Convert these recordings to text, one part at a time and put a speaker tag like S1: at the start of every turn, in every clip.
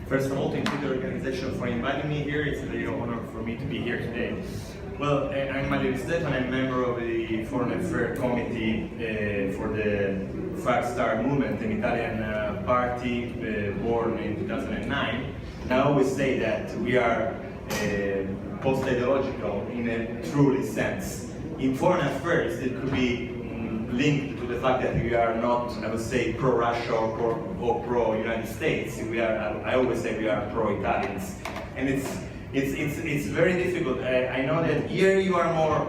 S1: First of all, thank you to the organization for inviting me here. It's a real honor for me to be here today. Well, I'm Manlio Di Stefano. I'm a member of the Foreign Affairs Committee for the Five Star Movement, an Italian party born in 2009. And I always say that we are post-ideological in a truly sense. In foreign affairs, it could be linked to the fact that we are not, I would say, pro-Russia or pro-United States. We are, I always say we are pro-Italians. And it's very difficult. I know that here you are more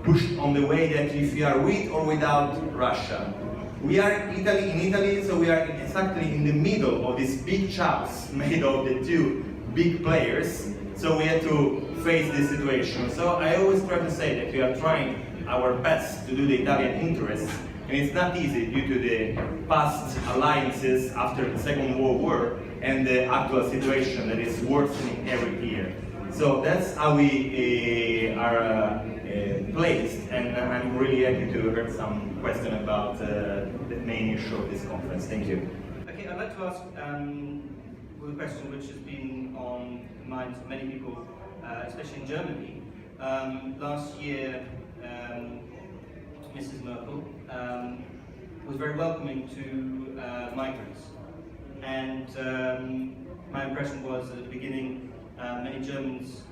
S1: pushed on the way that if you are with or without Russia. We are in Italy, so we are exactly in the middle of this big chouse made of the two big players. So we have to face this situation. So I always try to say that we are trying our best to do the Italian interests, and it's not easy due to the past alliances after the Second World War and the actual situation that is worsening every year. So that's how we are placed, and I'm really happy to hear some question about the main issue of this conference. Thank you.
S2: Okay, I'd like to ask a question which has been on the minds of many people, especially in Germany. Last year, Mrs. Merkel was very welcoming to migrants, and my impression was at the beginning many Germans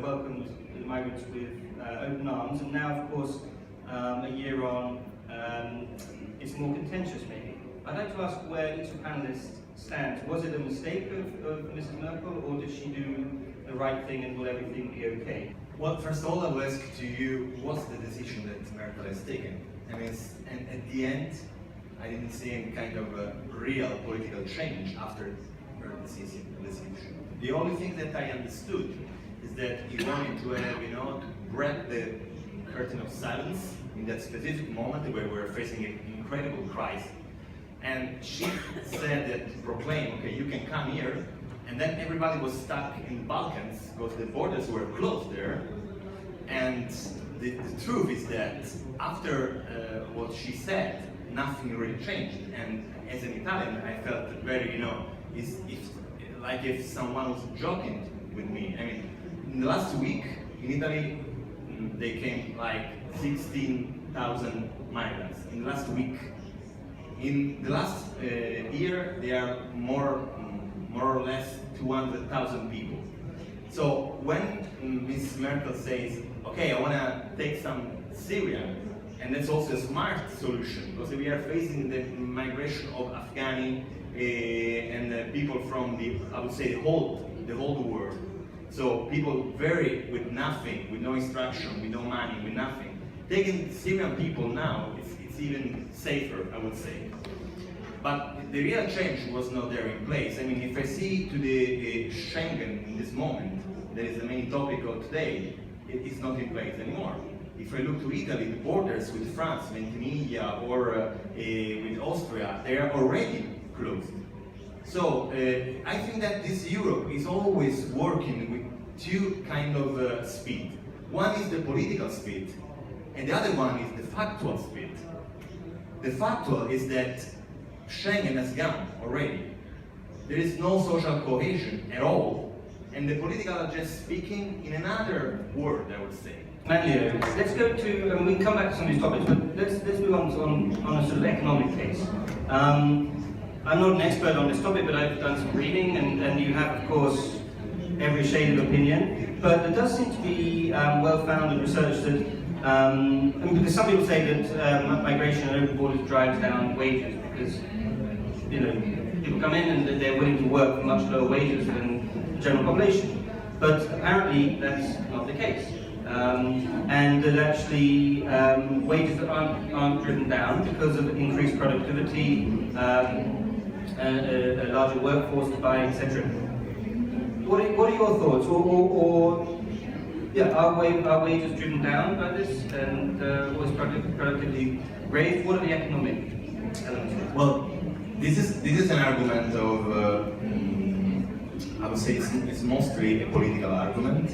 S2: welcomed the migrants with open arms, and now of course a year on it's more contentious maybe. I'd like to ask where each panelist stands. Was it a mistake of Mrs. Merkel, or did she do the right thing and will everything be okay?
S1: Well, first of all, I will ask to you, what's the decision that Merkel has taken? I mean, and at the end, I didn't see any kind of real political change after her decision. The only thing that I understood is that he wanted to have, to break the curtain of silence in that specific moment where we're facing an incredible crisis. And she said that, proclaimed, okay, you can come here. And then everybody was stuck in the Balkans because the borders were closed there. And the truth is that after what she said, nothing really changed. And as an Italian, I felt very, like if someone was joking with me. I mean, in the last week in Italy, they came like 16,000 migrants in the last week. In the last year, there are more or less 200,000 people. So when Ms. Merkel says, okay, I want to take some Syrian, and that's also a smart solution, because we are facing the migration of Afghani and people from the, I would say, the whole world. So people with nothing, with no instruction, with no money, with nothing. Taking Syrian people now, it's even safer, I would say. But the real change was not there in place. I mean, if I see to the Schengen in this moment, that is the main topic of today, it is not in place anymore. If I look to Italy, the borders with France, Ventimiglia, or with Austria, they are already closed. So I think that this Europe is always working with two kind of speed. One is the political speed, and the other one is the factual speed. The factual is that Schengen has gone already. There is no social cohesion at all, and the political are just speaking in another word, I would say.
S2: Manlio, let's go to, we can come back to some of these topics, but let's move on a sort of economic case. I'm not an expert on this topic, but I've done some reading, and you have, of course, every shade of opinion, but there does seem to be well-founded research that, because some people say that migration and open borders drives down wages, because people come in and they're willing to work for much lower wages than the general population. But apparently that's not the case. And that actually wages aren't driven down because of increased productivity, a larger workforce to buy, etc. What are your thoughts? Are wages driven down by this, and was productivity raised? What are the economic elements?
S1: Well, this is an argument of I would say it's mostly a political argument.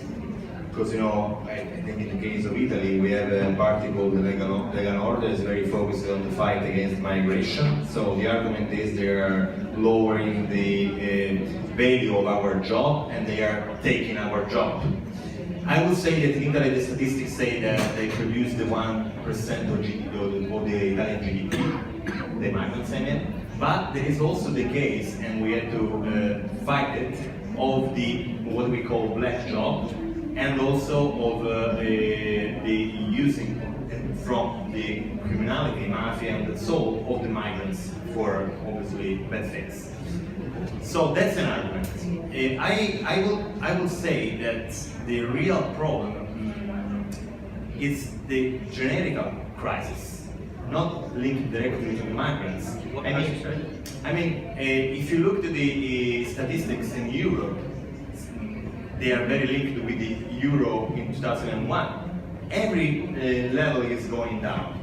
S1: because I think in the case of Italy, we have a party called the Lega Nord that is very focused on the fight against migration. So the argument is they are lowering the value of our job and they are taking our job. I would say that in Italy the statistics say that they produce the 1% of the Italian GDP, the migrants I mean, but there is also the case, and we had to fight it, of the what we call black job, and also of the using from the criminality, mafia, and so of the migrants for obviously bad things. So that's an argument. I will say that the real problem is the generic crisis, not linked directly to the migrants. I mean, if you look to the statistics in Europe, they are very linked with the euro in 2001. Every level is going down,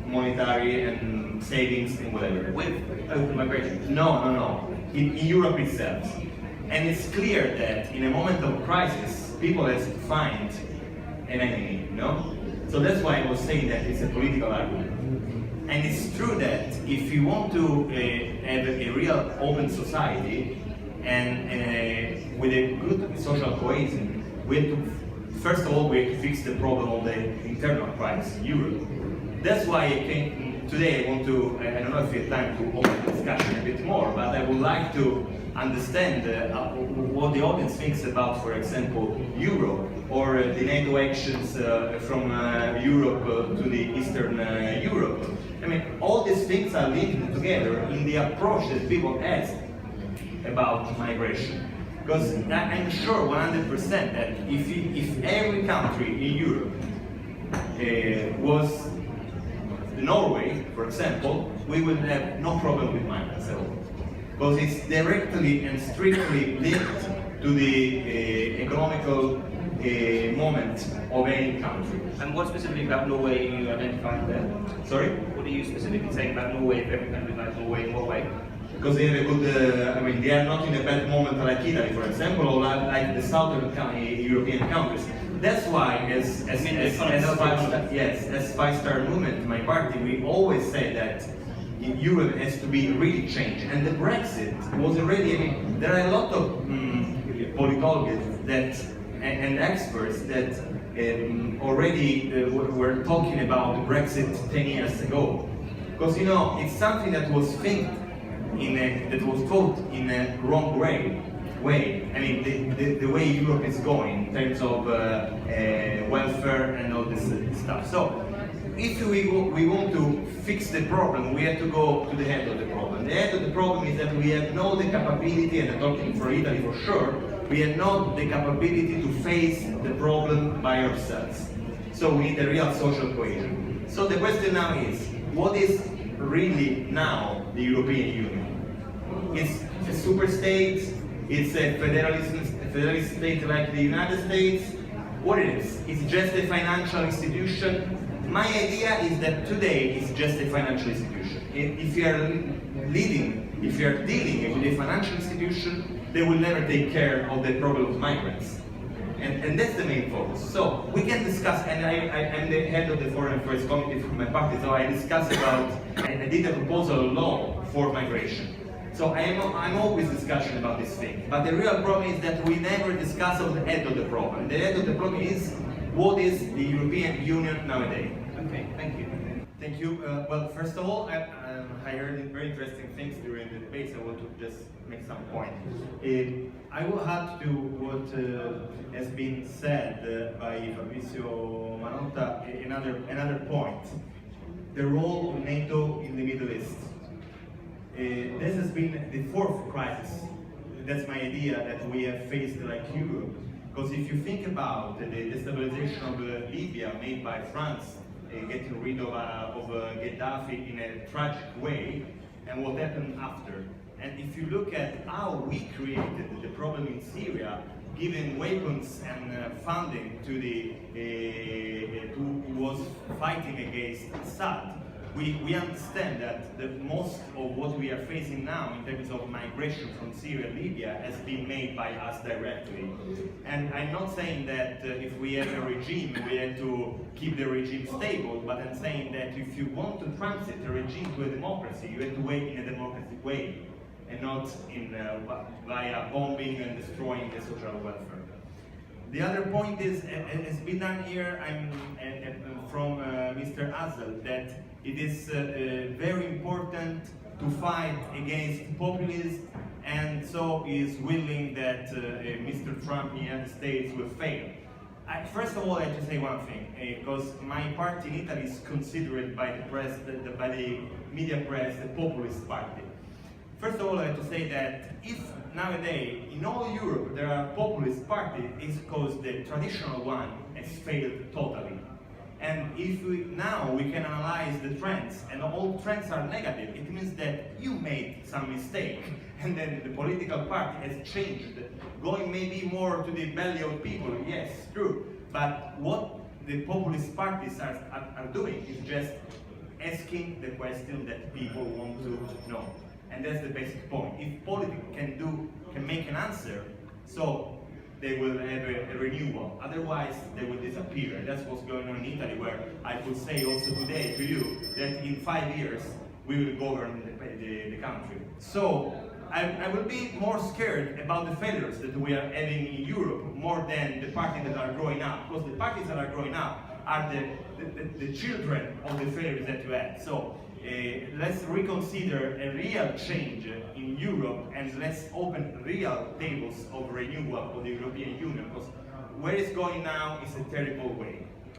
S1: monetary and savings and whatever.
S2: With open migration?
S1: No. In Europe itself. And it's clear that in a moment of crisis, people have to find an enemy, So that's why I was saying that it's a political argument. And it's true that if you want to have a real open society and with a good social cohesion, we have to, first of all, we have to fix the problem of the internal crisis in Europe. That's why today I want to, I don't know if we have time to open the discussion a bit more, but I would like to understand what the audience thinks about, for example, Europe, or the NATO actions from Europe to the Eastern Europe. I mean, all these things are linked together in the approach that people have about migration. Because I'm sure 100% that if every country in Europe was Norway, for example, we would have no problem with migrants at all. Because it's directly and strictly linked to the economical moment of any country.
S2: And what specifically about Norway are you identifying there?
S1: Sorry?
S2: What are you specifically saying about Norway, if every country like Norway, in what way?
S1: Because they have a good, they are not in a bad moment like Italy, for example, or like the southern European countries. That's why, as Five-Star Movement, my party, we always say that Europe has to be really changed. And the Brexit was already, there are a lot of politologists and experts that already were talking about Brexit 10 years ago. Because it's something that was that was thought in a wrong way. I mean, the way Europe is going in terms of welfare and all this stuff. So, if we want to fix the problem, we have to go to the head of the problem. The head of the problem is that we have not the capability, and I'm talking for Italy for sure, we have not the capability to face the problem by ourselves. So we need a real social cohesion. So the question now is, what is really now the European Union? It's a super state, it's a federalist state like the United States. What it is? It's just a financial institution. My idea is that today it's just a financial institution. If you are dealing with a financial institution, they will never take care of the problem of migrants. And that's the main focus. So we can discuss, and I'm the head of the Foreign Affairs Committee from my party, so I discuss about, I did a proposal law for migration. So I'm always discussing about this thing. But the real problem is that we never discuss of the head of the problem. The head of the problem is, what is the European Union nowadays?
S2: Okay, thank you.
S1: Thank you. Well, first of all, I heard very interesting things during the debate, so I want to just make some point. I will add to what has been said by Fabrizio Manotta another point. The role of NATO in the Middle East. This has been the fourth crisis. That's my idea that we have faced like Europe. Because if you think about the destabilization of Libya made by France, getting rid of Gaddafi in a tragic way, and what happened after. And if you look at how we created the problem in Syria, giving weapons and funding to who was fighting against Assad, we understand that the most of what we are facing now in terms of migration from Syria and Libya has been made by us directly. And I'm not saying that if we have a regime, we have to keep the regime stable, but I'm saying that if you want to transit a regime to a democracy, you have to wait in a democratic way, and not in via bombing and destroying the social welfare. The other point is, has been done here from Mr. Hazel, that it is very important to fight against populism, and so is willing that Mr. Trump in the United States will fail. First of all, I have to say one thing, because my party in Italy is considered by the press, by the media press, a populist party. First of all, I have to say that if nowadays in all Europe there are populist parties, it's because the traditional one has failed totally. And if now we can analyze the trends, and all trends are negative, it means that you made some mistake, and then the political party has changed, going maybe more to the belly of people, yes, true. But what the populist parties are doing is just asking the question that people want to know. And that's the basic point. If politics can make an answer, so they will have a renewal. Otherwise, they will disappear. That's what's going on in Italy, where I could say also today to you that in 5 years we will govern the country. So I will be more scared about the failures that we are having in Europe more than the parties that are growing up, because the parties that are growing up are the children of the failures that you had. So let's reconsider a real change in Europe, and let's open real tables of renewal of the European Union, because where it's going now is a terrible way.